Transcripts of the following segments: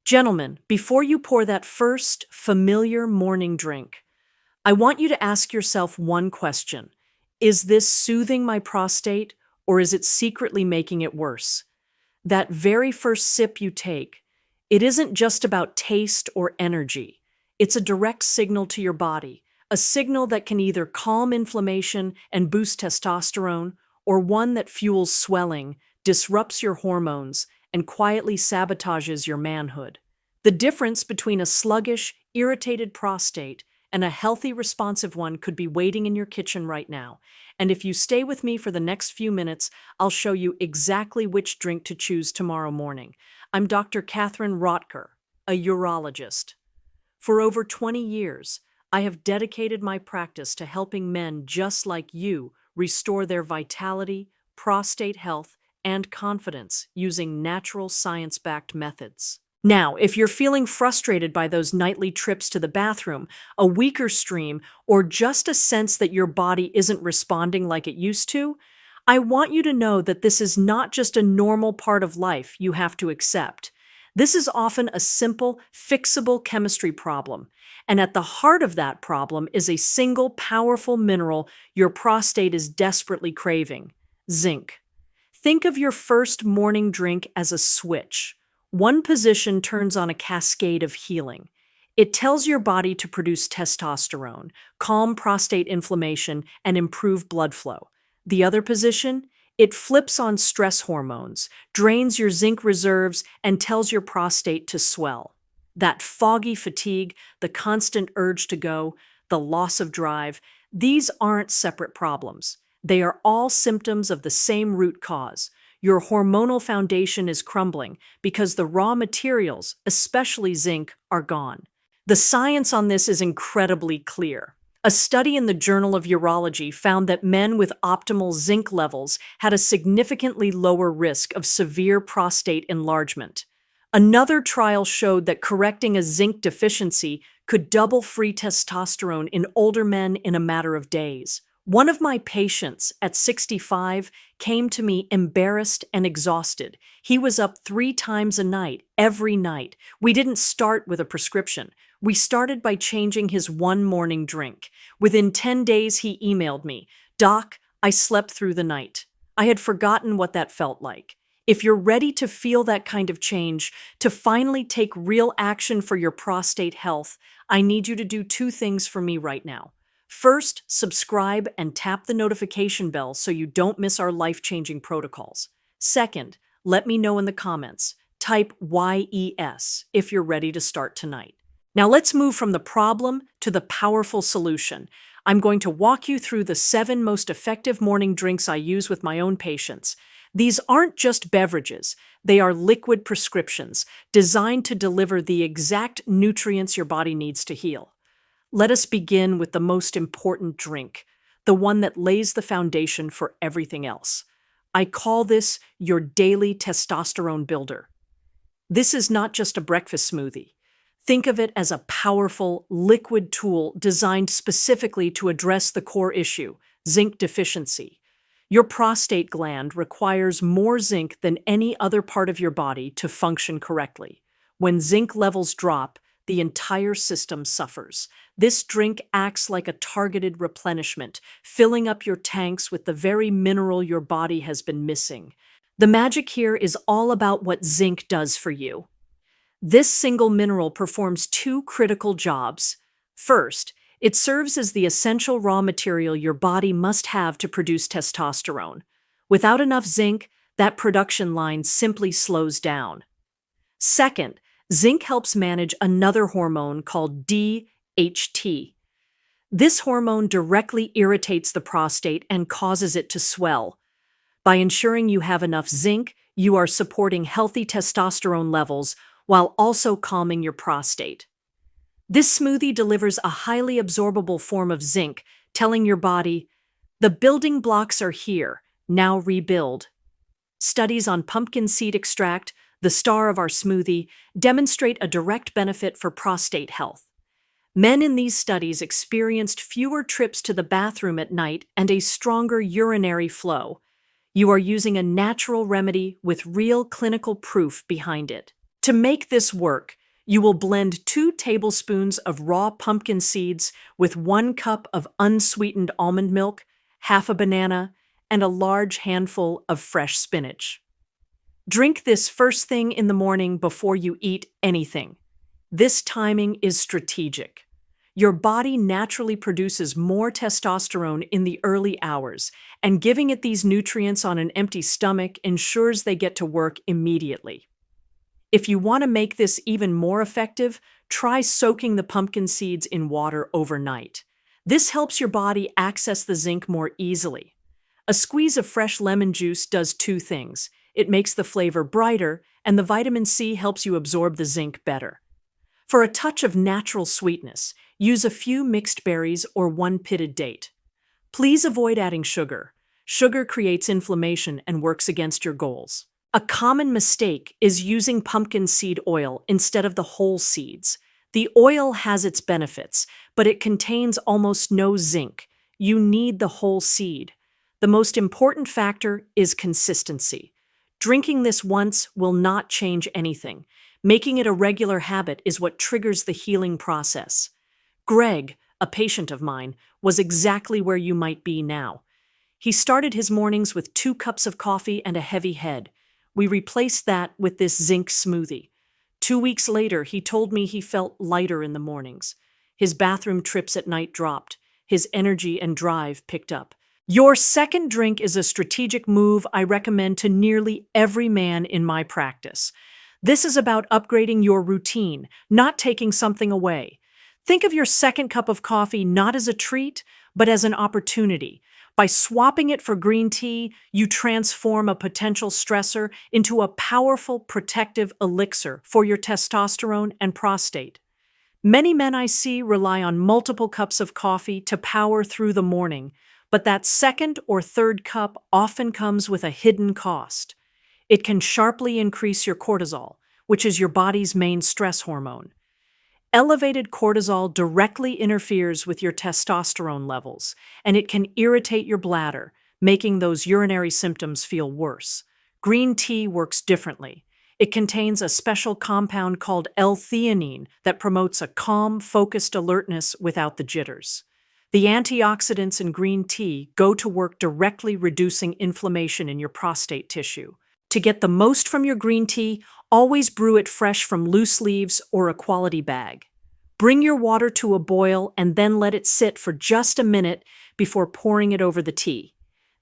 Gentlemen, before you pour that first familiar morning drink, I want you to ask yourself one question. Is this soothing my prostate, or is it secretly making it worse? That very first sip you take, it isn't just about taste or energy. It's a direct signal to your body, a signal that can either calm inflammation and boost testosterone, or one that fuels swelling, disrupts your hormones, and quietly sabotages your manhood. The difference between a sluggish, irritated prostate and a healthy, responsive one could be waiting in your kitchen right now. And if you stay with me for the next few minutes, I'll show you exactly which drink to choose tomorrow morning. I'm Dr. Katherine, a urologist. For over 20 years, I have dedicated my practice to helping men just like you restore their vitality, prostate health, and confidence using natural science-backed methods. Now, if you're feeling frustrated by those nightly trips to the bathroom, a weaker stream, or just a sense that your body isn't responding like it used to, I want you to know that this is not just a normal part of life you have to accept. This is often a simple, fixable chemistry problem, and at the heart of that problem is a single powerful mineral your prostate is desperately craving: zinc. Think of your first morning drink as a switch. One position turns on a cascade of healing. It tells your body to produce testosterone, calm prostate inflammation, and improve blood flow. The other position, it flips on stress hormones, drains your zinc reserves, and tells your prostate to swell. That foggy fatigue, the constant urge to go, the loss of drive, these aren't separate problems. They are all symptoms of the same root cause. Your hormonal foundation is crumbling because the raw materials, especially zinc, are gone. The science on this is incredibly clear. A study in the Journal of Urology found that men with optimal zinc levels had a significantly lower risk of severe prostate enlargement. Another trial showed that correcting a zinc deficiency could double free testosterone in older men in a matter of days. One of my patients at 65 came to me embarrassed and exhausted. He was up 3 times a night, every night. We didn't start with a prescription. We started by changing his one morning drink. Within 10 days, he emailed me, "Doc, I slept through the night." I had forgotten what that felt like. If you're ready to feel that kind of change, to finally take real action for your prostate health, I need you to do 2 things for me right now. First, subscribe and tap the notification bell so you don't miss our life-changing protocols. Second, let me know in the comments. Type YES if you're ready to start tonight. Now let's move from the problem to the powerful solution. I'm going to walk you through the 7 most effective morning drinks I use with my own patients. These aren't just beverages. They are liquid prescriptions designed to deliver the exact nutrients your body needs to heal. Let us begin with the most important drink, the one that lays the foundation for everything else. I call this your daily testosterone builder. This is not just a breakfast smoothie. Think of it as a powerful, liquid tool designed specifically to address the core issue, zinc deficiency. Your prostate gland requires more zinc than any other part of your body to function correctly. When zinc levels drop, the entire system suffers. This drink acts like a targeted replenishment, filling up your tanks with the very mineral your body has been missing. The magic here is all about what zinc does for you. This single mineral performs 2 critical jobs. First, it serves as the essential raw material your body must have to produce testosterone. Without enough zinc, that production line simply slows down. Second, zinc helps manage another hormone called DHT. This hormone directly irritates the prostate and causes it to swell. By ensuring you have enough zinc, you are supporting healthy testosterone levels while also calming your prostate. This smoothie delivers a highly absorbable form of zinc, telling your body, "The building blocks are here, now rebuild." Studies on pumpkin seed extract, the star of our smoothie, demonstrate a direct benefit for prostate health. Men in these studies experienced fewer trips to the bathroom at night and a stronger urinary flow. You are using a natural remedy with real clinical proof behind it. To make this work, You will blend 2 tablespoons of raw pumpkin seeds with 1 cup of unsweetened almond milk, half a banana, and a large handful of fresh spinach. Drink this first thing in the morning before you eat anything. This timing is strategic. Your body naturally produces more testosterone in the early hours, and giving it these nutrients on an empty stomach ensures they get to work immediately. If you want to make this even more effective, try soaking the pumpkin seeds in water overnight. This helps your body access the zinc more easily. A squeeze of fresh lemon juice does 2 things. It makes the flavor brighter, and the vitamin C helps you absorb the zinc better. For a touch of natural sweetness, use a few mixed berries or 1 pitted date. Please avoid adding sugar. Sugar creates inflammation and works against your goals. A common mistake is using pumpkin seed oil instead of the whole seeds. The oil has its benefits, but it contains almost no zinc. You need the whole seed. The most important factor is consistency. Drinking this once will not change anything. Making it a regular habit is what triggers the healing process. Greg, a patient of mine, was exactly where you might be now. He started his mornings with 2 cups of coffee and a heavy head. We replaced that with this zinc smoothie. 2 weeks later, he told me he felt lighter in the mornings. His bathroom trips at night dropped. His energy and drive picked up. Your second drink is a strategic move I recommend to nearly every man in my practice. This is about upgrading your routine, not taking something away. Think of your second cup of coffee not as a treat, but as an opportunity. By swapping it for green tea, you transform a potential stressor into a powerful protective elixir for your testosterone and prostate. Many men I see rely on multiple cups of coffee to power through the morning, but that second or third cup often comes with a hidden cost. It can sharply increase your cortisol, which is your body's main stress hormone. Elevated cortisol directly interferes with your testosterone levels, and it can irritate your bladder, making those urinary symptoms feel worse. Green tea works differently. It contains a special compound called L-theanine that promotes a calm, focused alertness without the jitters. The antioxidants in green tea go to work directly reducing inflammation in your prostate tissue. To get the most from your green tea, always brew it fresh from loose leaves or a quality bag. Bring your water to a boil and then let it sit for just a minute before pouring it over the tea.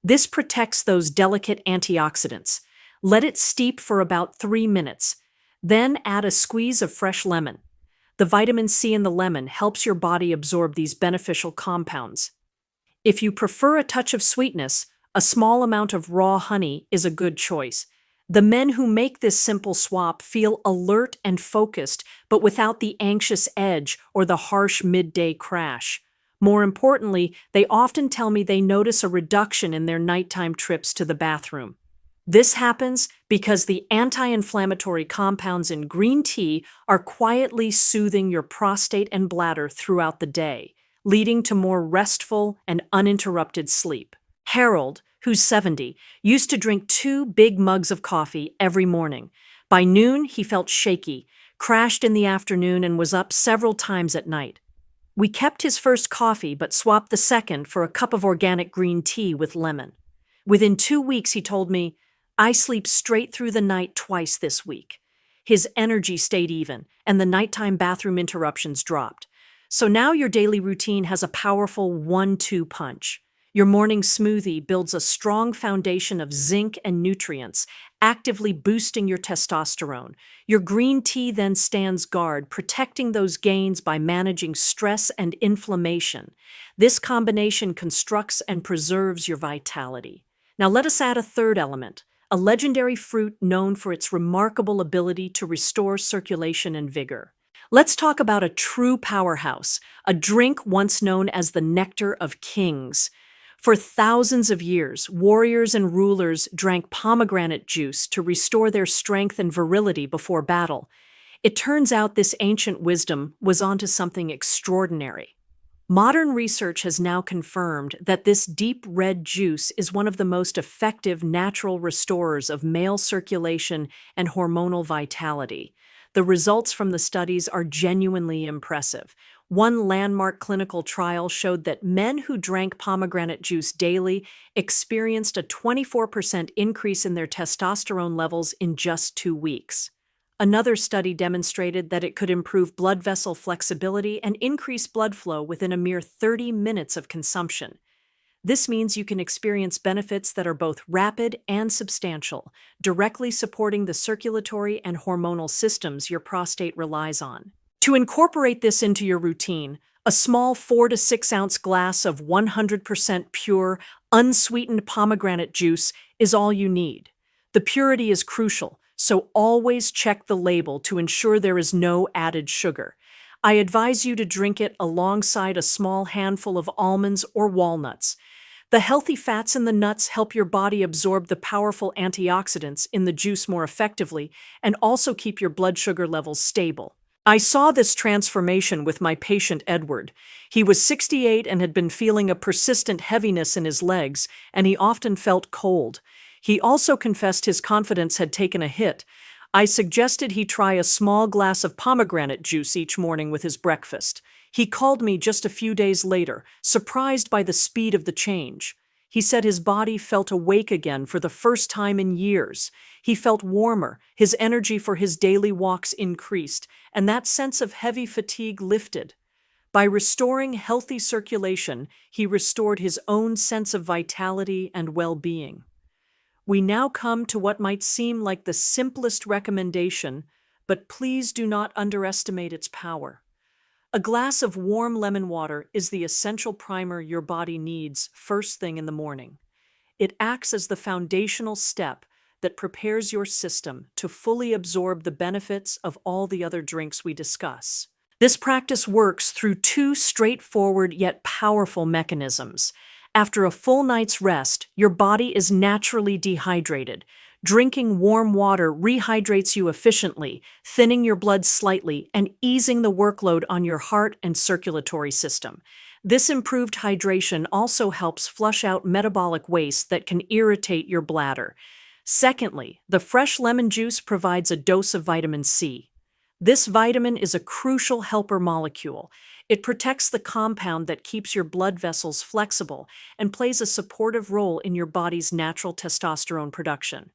This protects those delicate antioxidants. Let it steep for about 3 minutes. Then add a squeeze of fresh lemon. The vitamin C in the lemon helps your body absorb these beneficial compounds. If you prefer a touch of sweetness, a small amount of raw honey is a good choice. The men who make this simple swap feel alert and focused, but without the anxious edge or the harsh midday crash. More importantly, they often tell me they notice a reduction in their nighttime trips to the bathroom. This happens because the anti-inflammatory compounds in green tea are quietly soothing your prostate and bladder throughout the day, leading to more restful and uninterrupted sleep. Harold, who's 70, used to drink 2 big mugs of coffee every morning. By noon, he felt shaky, crashed in the afternoon, and was up several times at night. We kept his first coffee but swapped the second for a cup of organic green tea with lemon. Within 2 weeks, he told me, "I sleep straight through the night twice this week." His energy stayed even, and the nighttime bathroom interruptions dropped. So now your daily routine has a powerful 1-2 punch. Your morning smoothie builds a strong foundation of zinc and nutrients, actively boosting your testosterone. Your green tea then stands guard, protecting those gains by managing stress and inflammation. This combination constructs and preserves your vitality. Now let us add a third element, a legendary fruit known for its remarkable ability to restore circulation and vigor. Let's talk about a true powerhouse, a drink once known as the nectar of kings. For thousands of years, warriors and rulers drank pomegranate juice to restore their strength and virility before battle. It turns out this ancient wisdom was onto something extraordinary. Modern research has now confirmed that this deep red juice is one of the most effective natural restorers of male circulation and hormonal vitality. The results from the studies are genuinely impressive. One landmark clinical trial showed that men who drank pomegranate juice daily experienced a 24% increase in their testosterone levels in just 2 weeks. Another study demonstrated that it could improve blood vessel flexibility and increase blood flow within a mere 30 minutes of consumption. This means you can experience benefits that are both rapid and substantial, directly supporting the circulatory and hormonal systems your prostate relies on. To incorporate this into your routine, a small 4 to 6 ounce glass of 100% pure, unsweetened pomegranate juice is all you need. The purity is crucial, so always check the label to ensure there is no added sugar. I advise you to drink it alongside a small handful of almonds or walnuts. The healthy fats in the nuts help your body absorb the powerful antioxidants in the juice more effectively and also keep your blood sugar levels stable. I saw this transformation with my patient Edward. He was 68 and had been feeling a persistent heaviness in his legs, and he often felt cold. He also confessed his confidence had taken a hit. I suggested he try a small glass of pomegranate juice each morning with his breakfast. He called me just a few days later, surprised by the speed of the change. He said his body felt awake again for the first time in years. He felt warmer, his energy for his daily walks increased, and that sense of heavy fatigue lifted. By restoring healthy circulation, he restored his own sense of vitality and well-being. We now come to what might seem like the simplest recommendation, but please do not underestimate its power. A glass of warm lemon water is the essential primer your body needs first thing in the morning. It acts as the foundational step that prepares your system to fully absorb the benefits of all the other drinks we discuss. This practice works through two straightforward yet powerful mechanisms. After a full night's rest, your body is naturally dehydrated. Drinking warm water rehydrates you efficiently, thinning your blood slightly and easing the workload on your heart and circulatory system. This improved hydration also helps flush out metabolic waste that can irritate your bladder. Secondly, the fresh lemon juice provides a dose of vitamin C. This vitamin is a crucial helper molecule. It protects the compound that keeps your blood vessels flexible and plays a supportive role in your body's natural testosterone production.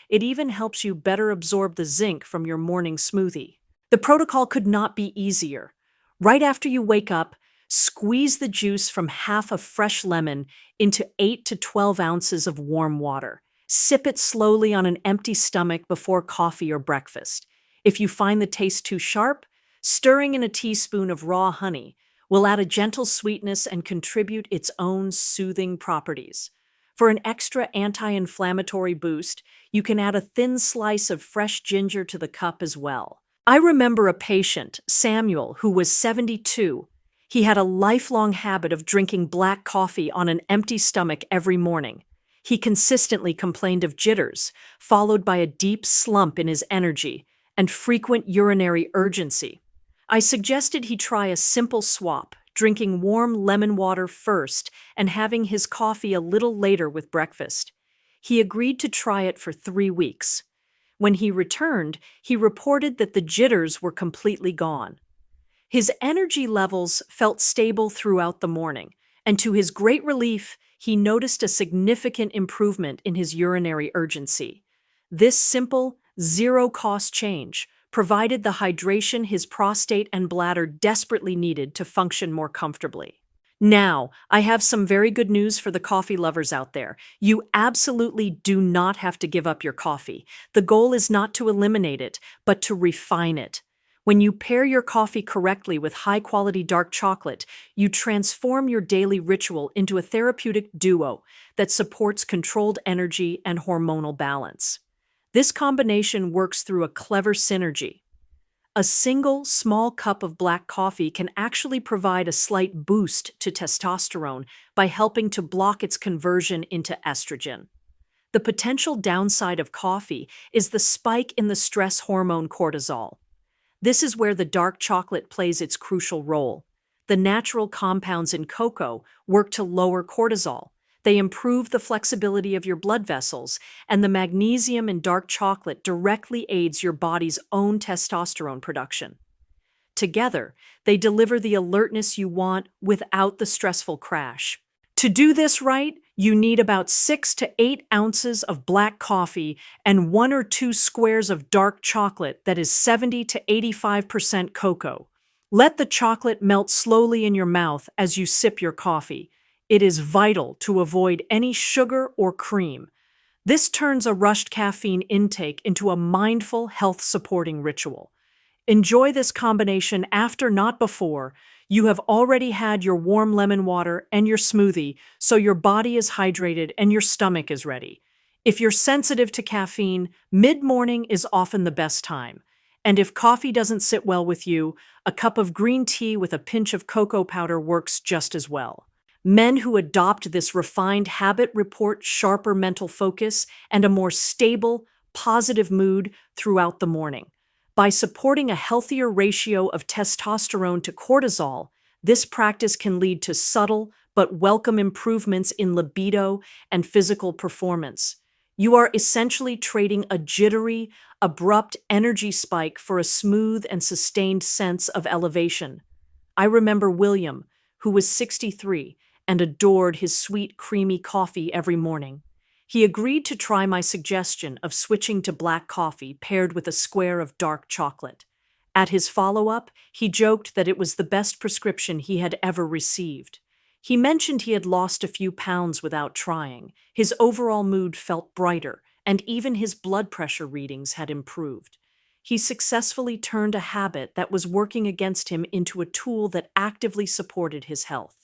It even helps you better absorb the zinc from your morning smoothie. The protocol could not be easier. Right after you wake up, squeeze the juice from half a fresh lemon into 8 to 12 ounces of warm water. Sip it slowly on an empty stomach before coffee or breakfast. If you find the taste too sharp, stirring in a teaspoon of raw honey will add a gentle sweetness and contribute its own soothing properties. For an extra anti-inflammatory boost, you can add a thin slice of fresh ginger to the cup as well. I remember a patient, Samuel, who was 72. He had a lifelong habit of drinking black coffee on an empty stomach every morning. He consistently complained of jitters, followed by a deep slump in his energy and frequent urinary urgency. I suggested he try a simple swap, drinking warm lemon water first and having his coffee a little later with breakfast. He agreed to try it for 3 weeks. When he returned, he reported that the jitters were completely gone. His energy levels felt stable throughout the morning, and to his great relief, he noticed a significant improvement in his urinary urgency. This simple, zero-cost change provided the hydration his prostate and bladder desperately needed to function more comfortably. Now, I have some very good news for the coffee lovers out there. You absolutely do not have to give up your coffee. The goal is not to eliminate it, but to refine it. When you pair your coffee correctly with high-quality dark chocolate, you transform your daily ritual into a therapeutic duo that supports controlled energy and hormonal balance. This combination works through a clever synergy. A single small cup of black coffee can actually provide a slight boost to testosterone by helping to block its conversion into estrogen. The potential downside of coffee is the spike in the stress hormone cortisol. This is where the dark chocolate plays its crucial role. The natural compounds in cocoa work to lower cortisol. They improve the flexibility of your blood vessels, and the magnesium in dark chocolate directly aids your body's own testosterone production. Together, they deliver the alertness you want without the stressful crash. To do this right, you need about 6 to 8 ounces of black coffee and 1 or 2 squares of dark chocolate that is 70 to 85% cocoa. Let the chocolate melt slowly in your mouth as you sip your coffee. It is vital to avoid any sugar or cream. This turns a rushed caffeine intake into a mindful, health-supporting ritual. Enjoy this combination after, not before. You have already had your warm lemon water and your smoothie, so your body is hydrated and your stomach is ready. If you're sensitive to caffeine, mid-morning is often the best time. And if coffee doesn't sit well with you, a cup of green tea with a pinch of cocoa powder works just as well. Men who adopt this refined habit report sharper mental focus and a more stable, positive mood throughout the morning. By supporting a healthier ratio of testosterone to cortisol, this practice can lead to subtle but welcome improvements in libido and physical performance. You are essentially trading a jittery, abrupt energy spike for a smooth and sustained sense of elevation. I remember William, who was 63 and adored his sweet, creamy coffee every morning. He agreed to try my suggestion of switching to black coffee paired with a square of dark chocolate. At his follow-up, he joked that it was the best prescription he had ever received. He mentioned he had lost a few pounds without trying. His overall mood felt brighter, and even his blood pressure readings had improved. He successfully turned a habit that was working against him into a tool that actively supported his health.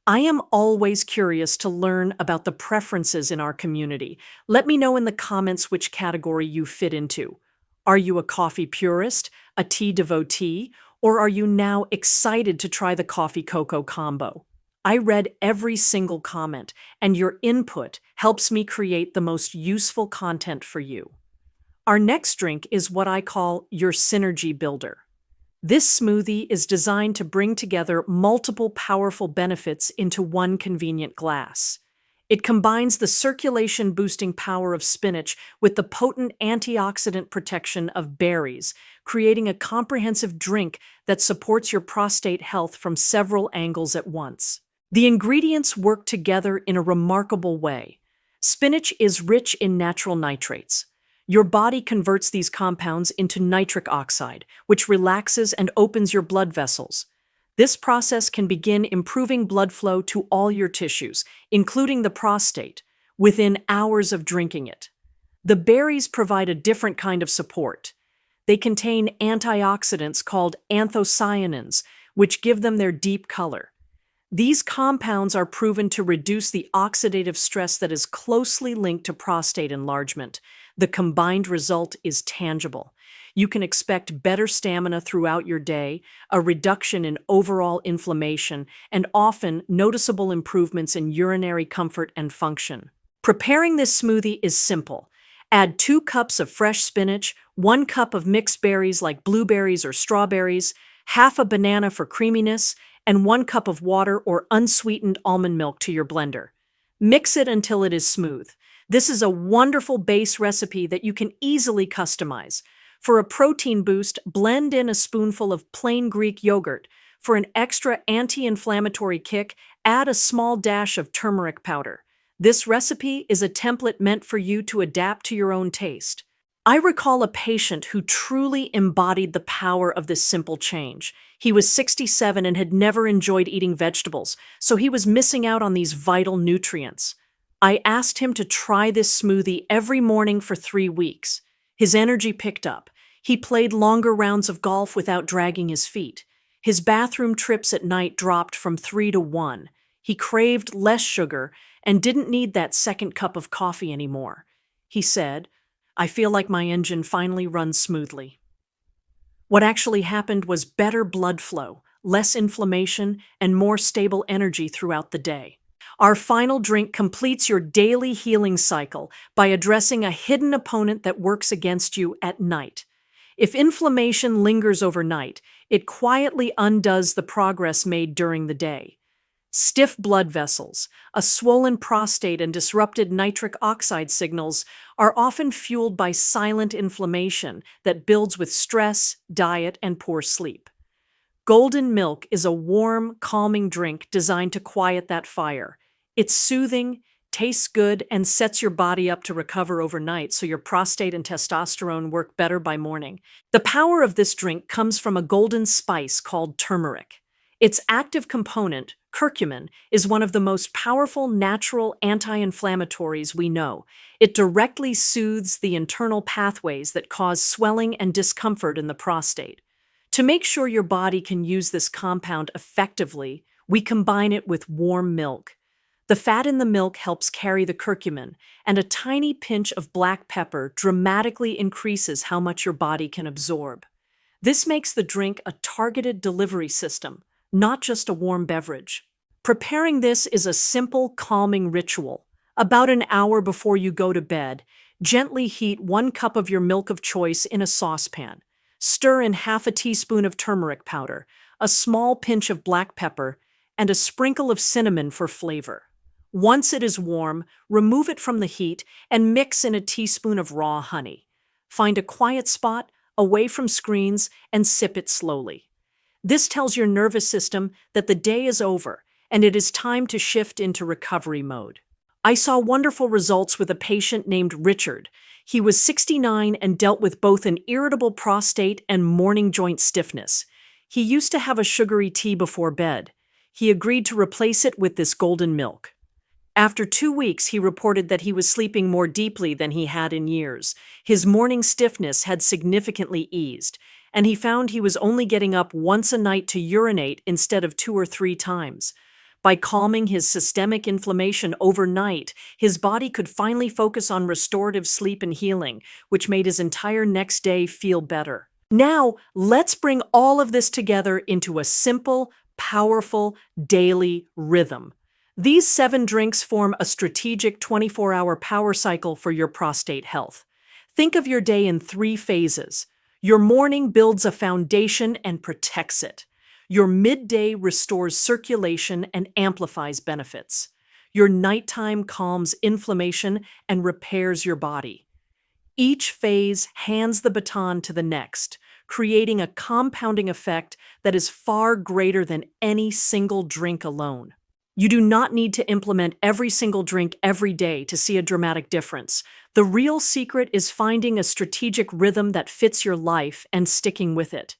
I am always curious to learn about the preferences in our community. Let me know in the comments which category you fit into. Are you a coffee purist, a tea devotee, or are you now excited to try the coffee-cocoa combo? I read every single comment, and your input helps me create the most useful content for you. Our next drink is what I call your synergy builder. This smoothie is designed to bring together multiple powerful benefits into one convenient glass. It combines the circulation-boosting power of spinach with the potent antioxidant protection of berries, creating a comprehensive drink that supports your prostate health from several angles at once. The ingredients work together in a remarkable way. Spinach is rich in natural nitrates. Your body converts these compounds into nitric oxide, which relaxes and opens your blood vessels. This process can begin improving blood flow to all your tissues, including the prostate, within hours of drinking it. The berries provide a different kind of support. They contain antioxidants called anthocyanins, which give them their deep color. These compounds are proven to reduce the oxidative stress that is closely linked to prostate enlargement. The combined result is tangible. You can expect better stamina throughout your day, a reduction in overall inflammation, and often noticeable improvements in urinary comfort and function. Preparing this smoothie is simple. Add 2 cups of fresh spinach, 1 cup of mixed berries like blueberries or strawberries, half a banana for creaminess, and 1 cup of water or unsweetened almond milk to your blender. Mix it until it is smooth. This is a wonderful base recipe that you can easily customize. For a protein boost, blend in a spoonful of plain Greek yogurt. For an extra anti-inflammatory kick, add a small dash of turmeric powder. This recipe is a template meant for you to adapt to your own taste. I recall a patient who truly embodied the power of this simple change. He was 67 and had never enjoyed eating vegetables, so he was missing out on these vital nutrients. I asked him to try this smoothie every morning for 3 weeks. His energy picked up. He played longer rounds of golf without dragging his feet. His bathroom trips at night dropped from 3 to 1. He craved less sugar and didn't need that second cup of coffee anymore. He said, "I feel like my engine finally runs smoothly." What actually happened was better blood flow, less inflammation, and more stable energy throughout the day. Our final drink completes your daily healing cycle by addressing a hidden opponent that works against you at night. If inflammation lingers overnight, it quietly undoes the progress made during the day. Stiff blood vessels, a swollen prostate, and disrupted nitric oxide signals are often fueled by silent inflammation that builds with stress, diet, and poor sleep. Golden milk is a warm, calming drink designed to quiet that fire. It's soothing, tastes good, and sets your body up to recover overnight so your prostate and testosterone work better by morning. The power of this drink comes from a golden spice called turmeric. Its active component, curcumin, is one of the most powerful natural anti-inflammatories we know. It directly soothes the internal pathways that cause swelling and discomfort in the prostate. To make sure your body can use this compound effectively, we combine it with warm milk. The fat in the milk helps carry the curcumin, and a tiny pinch of black pepper dramatically increases how much your body can absorb. This makes the drink a targeted delivery system, not just a warm beverage. Preparing this is a simple, calming ritual. About an hour before you go to bed, gently heat 1 cup of your milk of choice in a saucepan. Stir in half a teaspoon of turmeric powder, a small pinch of black pepper, and a sprinkle of cinnamon for flavor. Once it is warm, remove it from the heat and mix in a teaspoon of raw honey. Find a quiet spot, away from screens, and sip it slowly. This tells your nervous system that the day is over and it is time to shift into recovery mode. I saw wonderful results with a patient named Richard. He was 69 and dealt with both an irritable prostate and morning joint stiffness. He used to have a sugary tea before bed. He agreed to replace it with this golden milk. After 2 weeks, he reported that he was sleeping more deeply than he had in years. His morning stiffness had significantly eased, and he found he was only getting up once a night to urinate instead of 2 or 3 times. By calming his systemic inflammation overnight, his body could finally focus on restorative sleep and healing, which made his entire next day feel better. Now, let's bring all of this together into a simple, powerful, daily rhythm. These 7 drinks form a strategic 24-hour power cycle for your prostate health. Think of your day in 3 phases. Your morning builds a foundation and protects it. Your midday restores circulation and amplifies benefits. Your nighttime calms inflammation and repairs your body. Each phase hands the baton to the next, creating a compounding effect that is far greater than any single drink alone. You do not need to implement every single drink every day to see a dramatic difference. The real secret is finding a strategic rhythm that fits your life and sticking with it.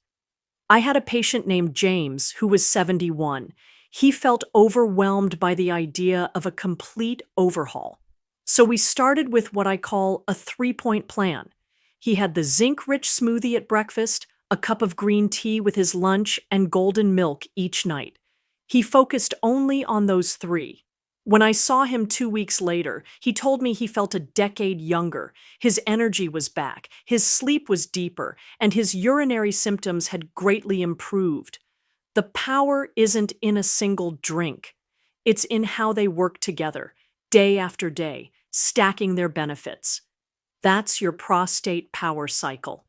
I had a patient named James who was 71. He felt overwhelmed by the idea of a complete overhaul. So we started with what I call a 3-point plan. He had the zinc-rich smoothie at breakfast, a cup of green tea with his lunch, and golden milk each night. He focused only on those 3. When I saw him 2 weeks later, he told me he felt a decade younger. His energy was back, his sleep was deeper, and his urinary symptoms had greatly improved. The power isn't in a single drink. It's in how they work together, day after day, stacking their benefits. That's your prostate power cycle.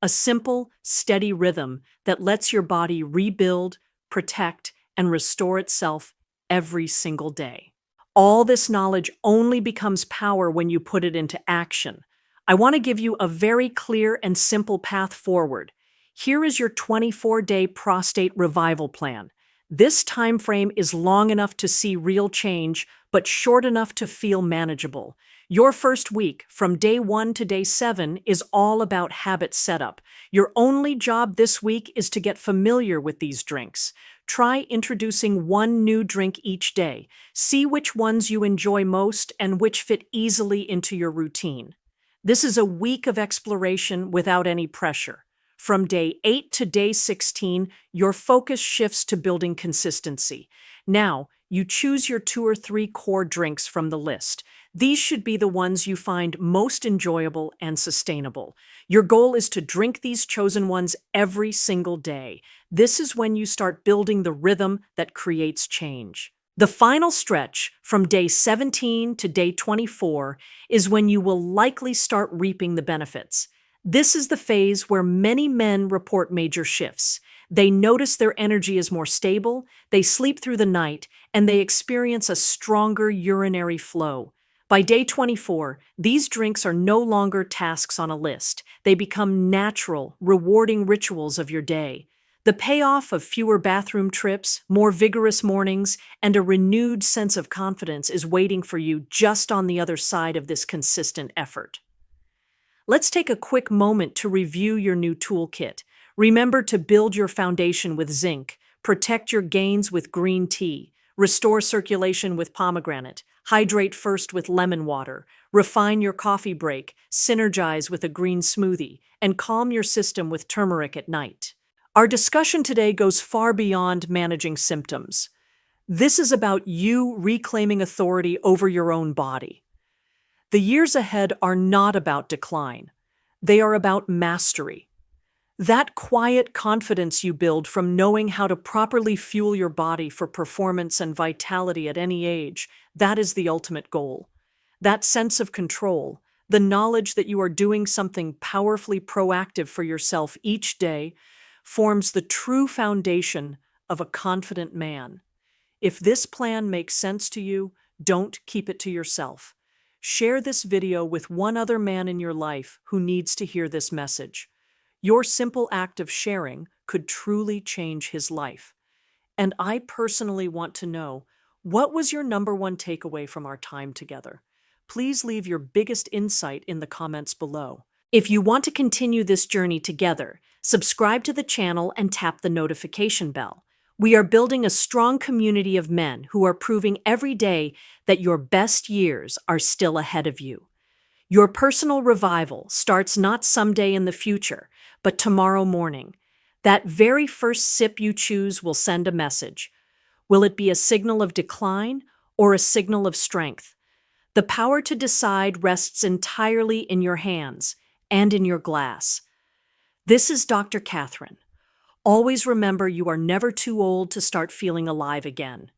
A simple, steady rhythm that lets your body rebuild, protect, and restore itself every single day. All this knowledge only becomes power when you put it into action. I want to give you a very clear and simple path forward. Here is your 24-day prostate revival plan. This time frame is long enough to see real change, but short enough to feel manageable. Your first week, from day 1 to day 7, is all about habit setup. Your only job this week is to get familiar with these drinks. Try introducing 1 new drink each day. See which ones you enjoy most and which fit easily into your routine. This is a week of exploration without any pressure. From day 8 to day 16, your focus shifts to building consistency. Now, you choose your 2 or 3 core drinks from the list. These should be the ones you find most enjoyable and sustainable. Your goal is to drink these chosen ones every single day. This is when you start building the rhythm that creates change. The final stretch, from day 17 to day 24, is when you will likely start reaping the benefits. This is the phase where many men report major shifts. They notice their energy is more stable, they sleep through the night, and they experience a stronger urinary flow. By day 24, these drinks are no longer tasks on a list. They become natural, rewarding rituals of your day. The payoff of fewer bathroom trips, more vigorous mornings, and a renewed sense of confidence is waiting for you just on the other side of this consistent effort. Let's take a quick moment to review your new toolkit. Remember to build your foundation with zinc, protect your gains with green tea, restore circulation with pomegranate, hydrate first with lemon water, refine your coffee break, synergize with a green smoothie, and calm your system with turmeric at night. Our discussion today goes far beyond managing symptoms. This is about you reclaiming authority over your own body. The years ahead are not about decline. They are about mastery. That quiet confidence you build from knowing how to properly fuel your body for performance and vitality at any age, that is the ultimate goal. That sense of control, the knowledge that you are doing something powerfully proactive for yourself each day, forms the true foundation of a confident man. If this plan makes sense to you, don't keep it to yourself. Share this video with one other man in your life who needs to hear this message. Your simple act of sharing could truly change his life. And I personally want to know, what was your number one takeaway from our time together? Please leave your biggest insight in the comments below. If you want to continue this journey together, subscribe to the channel and tap the notification bell. We are building a strong community of men who are proving every day that your best years are still ahead of you. Your personal revival starts not someday in the future, but tomorrow morning. That very first sip you choose will send a message. Will it be a signal of decline or a signal of strength? The power to decide rests entirely in your hands and in your glass. This is Dr. Katherine. Always remember you are never too old to start feeling alive again.